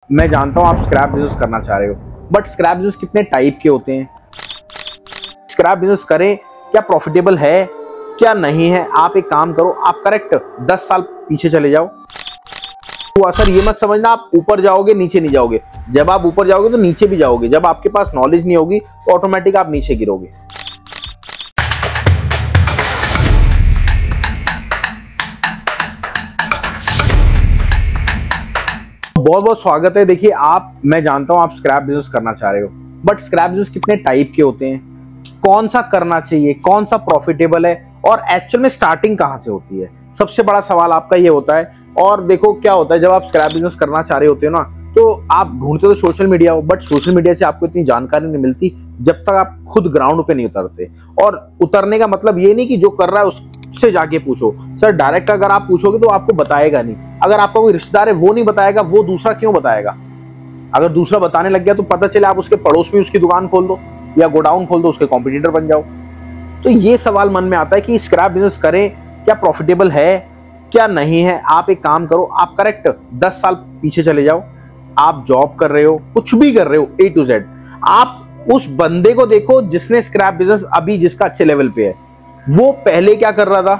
मैं जानता हूं आप स्क्रैप बिजनेस करना चाह रहे हो, बट स्क्रैप बिजनेस कितने टाइप के होते हैं। स्क्रैप बिजनेस करें, क्या प्रॉफिटेबल है क्या नहीं है। आप एक काम करो, आप करेक्ट 10 साल पीछे चले जाओ। तो सर ये मत समझना आप ऊपर जाओगे नीचे नहीं जाओगे। जब आप ऊपर जाओगे तो नीचे भी जाओगे। जब आपके पास नॉलेज नहीं होगी तो ऑटोमेटिक आप नीचे गिरोगे। बहुत बहुत स्वागत है। देखिए मैं जानता हूं आप स्क्रैप बिजनेस करना चाह रहे हो, बट स्क्रैप बिजनेस कितने टाइप के होते हैं, कौन सा करना चाहिए, कौन सा प्रॉफिटेबल है और एक्चुअल में स्टार्टिंग कहां से होती है। सबसे बड़ा सवाल आपका ये होता है। और देखो क्या होता है, जब आप स्क्रैप बिजनेस करना चाह रहे होते हो ना, तो आप ढूंढते तो सोशल मीडिया हो, बट सोशल मीडिया से आपको इतनी जानकारी नहीं मिलती जब तक आप खुद ग्राउंड पे नहीं उतरते। और उतरने का मतलब ये नहीं कि जो कर रहा है उससे जाके पूछो। सर डायरेक्ट अगर आप पूछोगे तो आपको बताएगा नहीं। अगर आपका कोई रिश्तेदार है वो नहीं बताएगा, वो दूसरा क्यों बताएगा। अगर दूसरा बताने लग गया तो पता चले आप उसके पड़ोस में उसकी दुकान खोल दो या गोडाउन खोल दो, उसके कॉम्पिटिटर बन जाओ। तो ये सवाल मन में आता है कि स्क्रैप बिजनेस करें, क्या प्रॉफिटेबल है क्या नहीं है। आप एक काम करो, आप करेक्ट 10 साल पीछे चले जाओ। आप जॉब कर रहे हो, कुछ भी कर रहे हो, A to Z। आप उस बंदे को देखो जिसने स्क्रैप बिजनेस अभी जिसका अच्छे लेवल पे है, वो पहले क्या कर रहा था,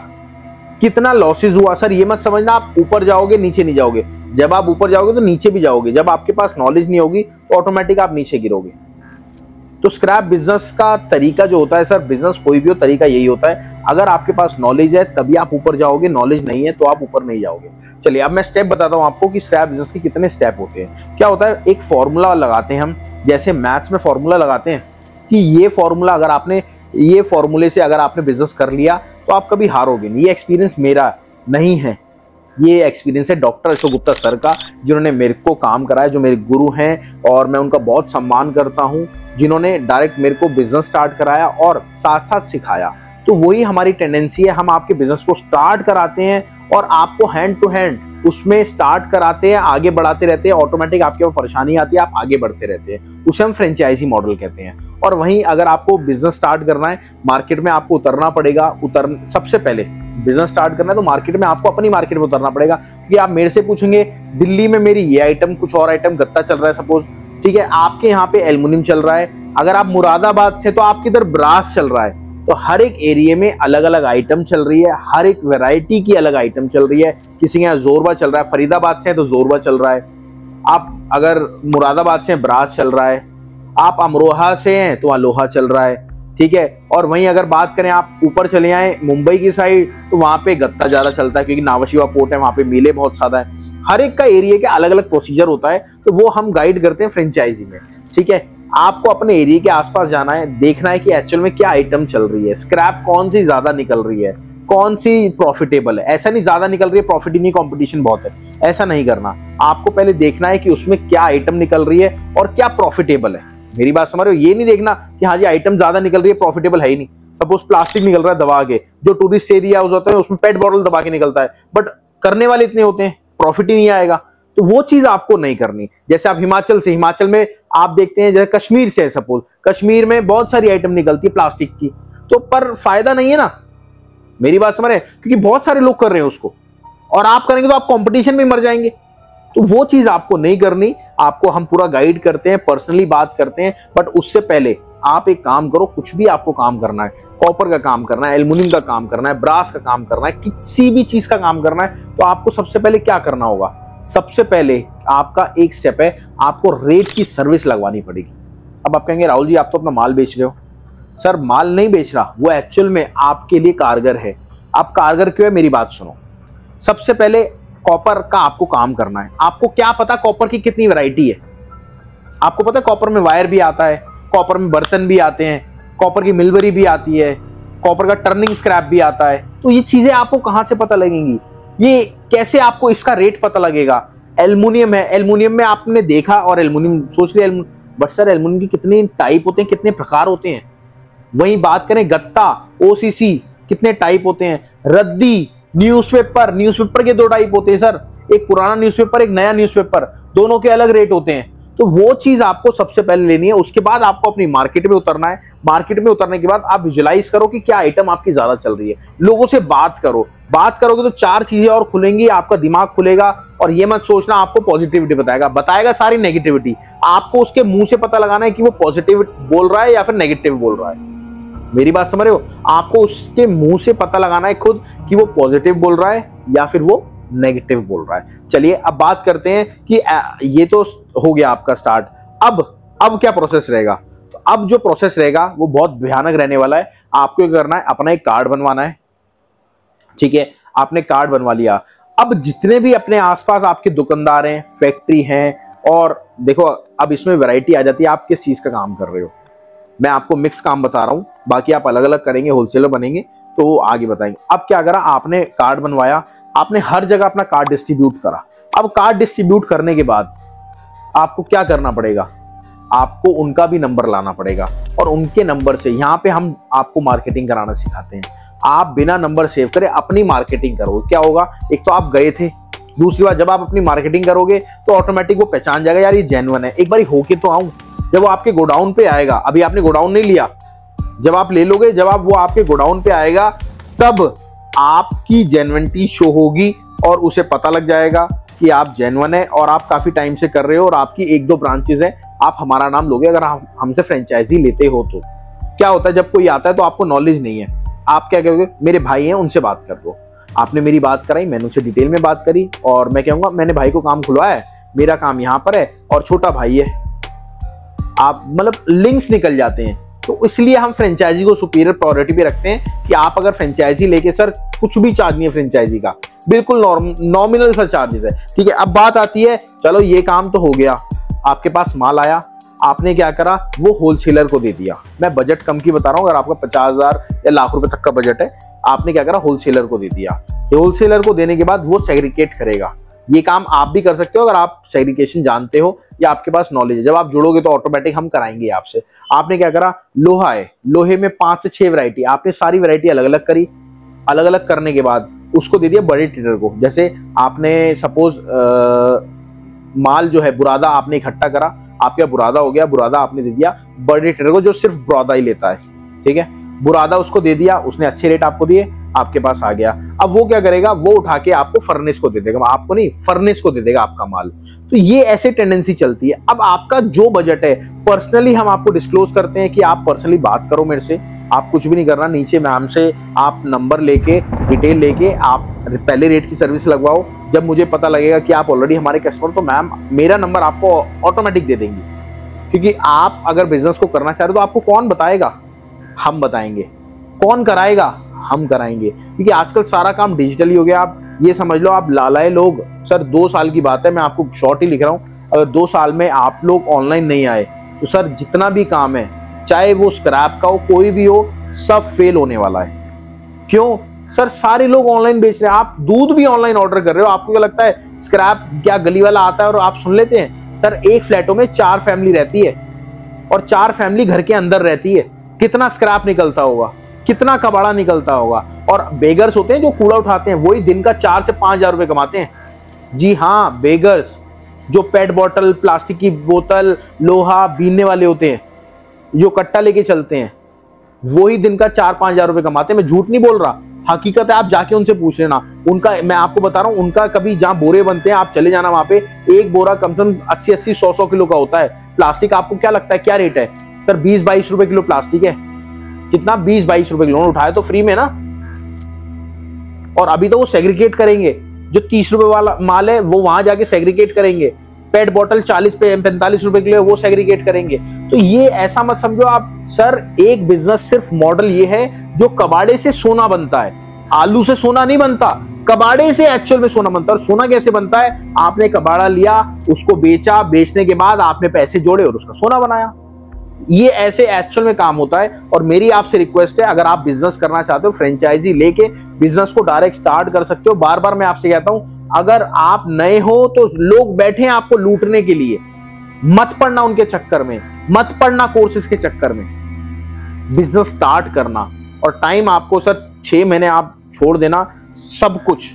कितना लॉसेस हुआ। सर ये मत समझना आप ऊपर जाओगे नीचे नहीं जाओगे। जब आप ऊपर जाओगे तो नीचे भी जाओगे। जब आपके पास नॉलेज नहीं होगी तो ऑटोमेटिक आप नीचे गिरोगे। तो स्क्रैप बिजनेस का तरीका जो होता है, सर बिजनेस कोई भी हो तरीका यही होता है, अगर आपके पास नॉलेज है तभी आप ऊपर जाओगे, नॉलेज नहीं है तो आप ऊपर नहीं जाओगे। चलिए अब मैं स्टेप बताता हूं आपको कि स्क्रैप बिजनेस के कितने स्टेप होते हैं। क्या होता है, एक फॉर्मूला लगाते हैं हम, जैसे मैथ्स में फॉर्मूला लगाते हैं कि ये फॉर्मूला अगर आपने ये फॉर्मूले से अगर आपने बिजनेस कर लिया तो आप कभी हारोगे नहीं। ये एक्सपीरियंस मेरा नहीं है, ये एक्सपीरियंस है डॉक्टर अशोक गुप्ता सर का, जिन्होंने मेरे को काम कराया, जो मेरे गुरु हैं और मैं उनका बहुत सम्मान करता हूं, जिन्होंने डायरेक्ट मेरे को बिजनेस स्टार्ट कराया और साथ साथ सिखाया। तो वही हमारी टेंडेंसी है, हम आपके बिजनेस को स्टार्ट कराते हैं और आपको हैंड टू हैंड उसमें स्टार्ट कराते हैं, आगे बढ़ाते रहते हैं। ऑटोमेटिक आपके पास परेशानी आती है, आप आगे बढ़ते रहते हैं, उसे हम फ्रेंचाइजी मॉडल कहते हैं। और वहीं अगर आपको बिजनेस स्टार्ट करना है, मार्केट में आपको उतरना पड़ेगा। सबसे पहले बिजनेस स्टार्ट करना है तो मार्केट में आपको अपनी मार्केट में उतरना पड़ेगा। क्योंकि आप मेरे से पूछेंगे दिल्ली में मेरी ये आइटम, कुछ और आइटम गत्ता चल रहा है सपोज, ठीक है, आपके यहाँ पे एल्युमिनियम चल रहा है। अगर आप मुरादाबाद से तो आपके इधर ब्रास चल रहा है। तो हर एक एरिया में अलग अलग आइटम चल रही है, हर एक वैरायटी की अलग आइटम चल रही है। किसी के यहाँ जोरबा चल रहा है, फरीदाबाद से है तो जोरबा चल रहा है। आप अगर मुरादाबाद से ब्रास चल रहा है, आप अमरोहा से हैं तो वहाँ लोहा चल रहा है, ठीक है। और वहीं अगर बात करें आप ऊपर चले आए मुंबई की साइड तो वहाँ पे गत्ता ज्यादा चलता है, क्योंकि नावशिवा पोर्ट है, वहाँ पे मिले बहुत ज्यादा है। हर एक का एरिया के अलग अलग प्रोसीजर होता है, तो वो हम गाइड करते हैं फ्रेंचाइजी में, ठीक है। आपको अपने एरिया के आसपास जाना है, देखना है कि एक्चुअल में क्या आइटम चल रही है, स्क्रैप कौन सी ज्यादा निकल रही है, कौन सी प्रॉफिटेबल है। ऐसा नहीं ज्यादा निकल रही है प्रॉफिट ही नहीं, कंपटीशन बहुत है, ऐसा नहीं करना। आपको पहले देखना है कि उसमें क्या आइटम निकल रही है और क्या प्रॉफिटेबल है। मेरी बात समझ रहे हो, ये नहीं देखना कि हाँ जी आइटम ज्यादा निकल रही है प्रॉफिटेबल है ही नहीं। सपोज प्लास्टिक निकल रहा है दबा के, जो टूरिस्ट एरिया होता है उसमें पेट बॉटल दबा के निकलता है, बट करने वाले इतने होते हैं, प्रॉफिट ही नहीं आएगा। तो वो चीज आपको नहीं करनी। जैसे आप हिमाचल में आप देखते हैं, जैसे कश्मीर से है सपोज, कश्मीर में बहुत सारी आइटम निकलती है प्लास्टिक की, तो पर फायदा नहीं है ना। मेरी बात समझ रहे हैं, क्योंकि बहुत सारे लोग कर रहे हैं उसको, और आप करेंगे तो आप कंपटीशन में मर जाएंगे। तो वो चीज आपको नहीं करनी। आपको हम पूरा गाइड करते हैं, पर्सनली बात करते हैं, बट उससे पहले आप एक काम करो, कुछ भी आपको काम करना है, कॉपर का काम करना है, एल्युमिनियम का काम करना है, ब्रास का काम करना है, किसी भी चीज का काम करना है, तो आपको सबसे पहले क्या करना होगा, सबसे पहले आपका एक स्टेप है, आपको रेट की सर्विस लगवानी पड़ेगी। अब आप कहेंगे राहुल जी आप तो अपना माल बेच रहे हो। सर माल नहीं बेच रहा, वो एक्चुअल में आपके लिए कारगर है। आप कारगर क्यों है, मेरी बात सुनो। सबसे पहले कॉपर का आपको काम करना है। आपको क्या पता कॉपर की कितनी वैरायटी है। आपको पता है कॉपर में वायर भी आता है, कॉपर में बर्तन भी आते हैं, कॉपर की मिलवरी भी आती है, कॉपर का टर्निंग स्क्रैप भी आता है। तो ये चीजें आपको कहां से पता लगेंगी, ये कैसे आपको इसका रेट पता लगेगा। एल्युमिनियम है, एल्युमिनियम में आपने देखा और एल्युमिनियम सोच लिया, बट सर एल्युमिनियम की कितने टाइप होते हैं, कितने प्रकार होते हैं। वहीं बात करें गत्ता, OCC, कितने टाइप होते हैं। रद्दी, न्यूज़पेपर के 2 टाइप होते हैं सर, एक पुराना न्यूज़पेपर, एक नया न्यूज़पेपर, दोनों के अलग रेट होते हैं। तो वो चीज आपको सबसे पहले लेनी है। उसके बाद आपको अपनी मार्केट में उतरना है। मार्केट में उतरने के बाद आप विजुलाइज करो कि क्या आइटम आपकी ज्यादा चल रही है, लोगों से बात करो। बात करोगे तो 4 चीजें और खुलेंगी, आपका दिमाग खुलेगा। और ये मत सोचना आपको पॉजिटिविटी बताएगा सारी नेगेटिविटी। आपको उसके मुंह से पता लगाना है कि वो पॉजिटिव बोल रहा है या फिर नेगेटिव बोल रहा है। मेरी बात समझ रहे हो? आपको उसके मुंह से पता लगाना है खुद कि वो पॉजिटिव बोल रहा है या फिर वो नेगेटिव बोल रहा है। चलिए अब बात करते हैं कि ये तो हो गया आपका स्टार्ट। अब क्या प्रोसेस रहेगा? तो अब जो प्रोसेस रहेगा वो बहुत भयानक रहने वाला है। आपको क्या करना है, अपना एक कार्ड बनवाना है। ठीक है, आपने कार्ड बनवा लिया। अब जितने भी अपने आसपास आपके दुकानदार हैं, फैक्ट्री हैं, और देखो अब इसमें वैरायटी आ जाती है आप किस चीज का काम कर रहे हो। मैं आपको मिक्स काम बता रहा हूं, बाकी आप अलग अलग करेंगे, होलसेलर बनेंगे तो वो आगे बताएंगे। अब क्या करा, आपने कार्ड बनवाया, आपने हर जगह अपना कार्ड डिस्ट्रीब्यूट करा। अब कार्ड डिस्ट्रीब्यूट करने के बाद आपको क्या करना पड़ेगा, आपको उनका भी नंबर लाना पड़ेगा। और उनके नंबर से यहाँ पे हम आपको मार्केटिंग कराना सिखाते हैं। आप बिना नंबर सेव करे अपनी मार्केटिंग करो। क्या होगा, एक तो आप गए थे, दूसरी बार जब आप अपनी मार्केटिंग करोगे तो ऑटोमेटिक वो पहचान जाएगा यार ये जेन्युइन है। एक बार होके तो आऊं। जब वो आपके गोडाउन पे आएगा, अभी आपने गोडाउन नहीं लिया, जब आप ले लोगे, जब आप वो आपके गोडाउन पे आएगा तब आपकी जेन्युइनिटी शो होगी और उसे पता लग जाएगा कि आप जेन्युइन है और आप काफी टाइम से कर रहे हो और आपकी 1-2 ब्रांचेस है। आप हमारा नाम लोगे अगर हमसे फ्रेंचाइजी लेते हो। तो क्या होता है, जब कोई आता है तो आपको नॉलेज नहीं है, आप क्या कहोगे, मेरे भाई हैं उनसे बात कर दो। आपने मेरी बात कराई, मैंने उनसे डिटेल में बात करी और मैं कहूंगा मैंने भाई को काम खुलवाया है, मेरा काम यहाँ पर है और छोटा भाई है। आप मतलब लिंक्स निकल जाते हैं। तो इसलिए हम फ्रेंचाइजी को सुपीरियर प्रायोरिटी पे रखते हैं कि आप अगर फ्रेंचाइजी लेके, सर कुछ भी चार्ज नहीं है फ्रेंचाइजी का, बिल्कुल नॉमिनल सा चार्जेस है। ठीक है, अब बात आती है, चलो ये काम तो हो गया, आपके पास माल आया, आपने क्या करा, वो होलसेलर को दे दिया। मैं बजट कम की बता रहा हूँ, अगर आपका 50,000 या लाख रुपए तक का बजट है, आपने क्या करा, होलसेलर को दे दिया। होलसेलर को देने के बाद वो सेग्रीगेट करेगा। ये काम आप भी कर सकते हो अगर आप सेग्रीगेशन जानते हो या आपके पास नॉलेज है। जब आप जुड़ोगे तो ऑटोमेटिक हम कराएंगे आपसे। आपने क्या करा, लोहा है, लोहे में 5 से 6 वैरायटी, आपने सारी वैरायटी अलग अलग करी। अलग अलग करने के बाद उसको दे दिया बड़े ट्रेडर को। जैसे आपने सपोज माल जो है बुरादा आपने इकट्ठा करा, आपका बुरादा हो गया, बुरादा आपने दे दिया बड़े ट्रेडर को जो सिर्फ बुरादा ही लेता है। ठीक है, बुरादा उसको दे दिया, उसने अच्छे रेट आपको दिए, आपके पास आ गया। अब वो क्या करेगा, वो उठा के आपको फर्नेस को दे देगा, आपको नहीं फर्नेस को दे देगा आपका माल। तो ये ऐसे टेंडेंसी चलती है। अब आपका जो बजट है पर्सनली हम आपको डिस्क्लोज करते हैं कि आप पर्सनली बात करो मेरे से। आप कुछ भी नहीं करना, नीचे मैम से आप नंबर लेके डिटेल लेके आप पहले रेट की सर्विस लगवाओ। जब मुझे पता लगेगा कि आप ऑलरेडी हमारे कस्टमर, तो मैम मेरा नंबर आपको ऑटोमेटिक दे देंगी। क्योंकि आप अगर बिजनेस को करना चाह रहे हो तो आपको कौन बताएगा, हम बताएंगे। कौन कराएगा, हम कराएंगे। क्योंकि आजकल सारा काम डिजिटली हो गया। आप ये समझ लो, आप लालाए लोग, सर 2 साल की बात है, मैं आपको शॉर्ट ही लिख रहा हूँ, अगर 2 साल में आप लोग ऑनलाइन नहीं आए तो सर जितना भी काम है, चाहे वो स्क्रैप का हो, कोई भी हो, सब फेल होने वाला है। क्यों सर, सारे लोग ऑनलाइन बेच रहे हैं। आप दूध भी ऑनलाइन ऑर्डर कर रहे हो, आपको क्या लगता है स्क्रैप क्या गली वाला आता है और आप सुन लेते हैं? सर एक फ्लैटों में 4 फैमिली रहती है और 4 फैमिली घर के अंदर रहती है। कितना स्क्रैप निकलता होगा, कितना कबाड़ा निकलता होगा। और बेगर्स होते हैं जो कूड़ा उठाते हैं, वही दिन का 4 से 5 हज़ार रुपए कमाते हैं। जी हाँ, बेगर्स जो पेट बॉटल, प्लास्टिक की बोतल, लोहा बीनने वाले होते हैं, जो कट्टा लेके चलते हैं, वही दिन का 4-5 हज़ार रुपए कमाते हैं। मैं झूठ नहीं बोल रहा, हकीकत है। आप जाके उनसे पूछ लेना। उनका, मैं आपको बता रहा हूँ, उनका कभी जहाँ बोरे बनते हैं आप चले जाना, वहां पे एक बोरा कम से कम 80-80, 100-100 किलो का होता है। प्लास्टिक आपको क्या लगता है क्या रेट है? सर 20-22 रुपए किलो प्लास्टिक है। कितना? 20-22 रुपए किलो। उठाए तो फ्री में ना। और अभी तो वो सेग्रीगेट करेंगे, जो 30 रुपए वाला माल है वो वहां जाके सेग्रीगेट करेंगे। पेट बॉटल 40-45 रुपए किलो, वो सेग्रीगेट करेंगे। तो ये ऐसा मत समझो आप। सर एक बिजनेस सिर्फ मॉडल ये है जो कबाड़े से सोना बनता है। आलू से सोना नहीं बनता, कबाड़े से एक्चुअल में सोना बनता है। और सोना कैसे बनता है? आपने कबाड़ा लिया, उसको बेचा, बेचने के बाद आपने पैसे जोड़े और उसका सोना बनाया। ये ऐसे एक्चुअल में काम होता है। और मेरी आपसे रिक्वेस्ट है, अगर आप बिजनेस करना चाहते हो, फ्रेंचाइजी लेके बिजनेस को डायरेक्ट स्टार्ट कर सकते हो। बार बार मैं आपसे कहता हूं, अगर आप नए हो तो लोग बैठे हैं आपको लूटने के लिए। मत पढ़ना उनके चक्कर में, मत पढ़ना कोर्सेज के चक्कर में। बिजनेस स्टार्ट करना, और टाइम आपको सर 6 महीने आप छोड़ देना सब कुछ,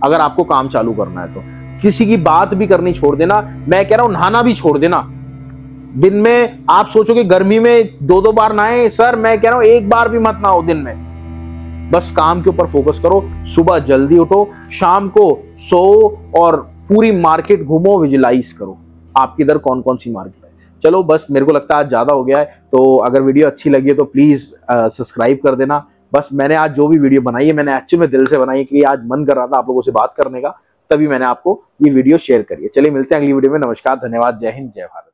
अगर आपको काम चालू करना है तो। किसी की बात भी करनी छोड़ देना, मैं कह रहा हूं नहाना भी छोड़ देना। दिन में आप सोचोगे गर्मी में 2-2 बार नहाए, सर मैं कह रहा हूं एक बार भी मत नहाओ दिन में। बस काम के ऊपर फोकस करो, सुबह जल्दी उठो, शाम को सो और पूरी मार्केट घूमो, विजुलाइज करो आपकी इधर कौन कौन सी मार्केट है। चलो बस, मेरे को लगता है आज ज्यादा हो गया है, तो अगर वीडियो अच्छी लगी है तो प्लीज सब्सक्राइब कर देना। बस मैंने आज जो भी वीडियो बनाई है, मैंने एक्चुअली में दिल से बनाई है कि आज मन कर रहा था आप लोगों से बात करने का, तभी मैंने आपको ये वीडियो शेयर करी है। चलिए मिलते हैं अगली वीडियो में। नमस्कार, धन्यवाद, जय हिंद, जय भारत।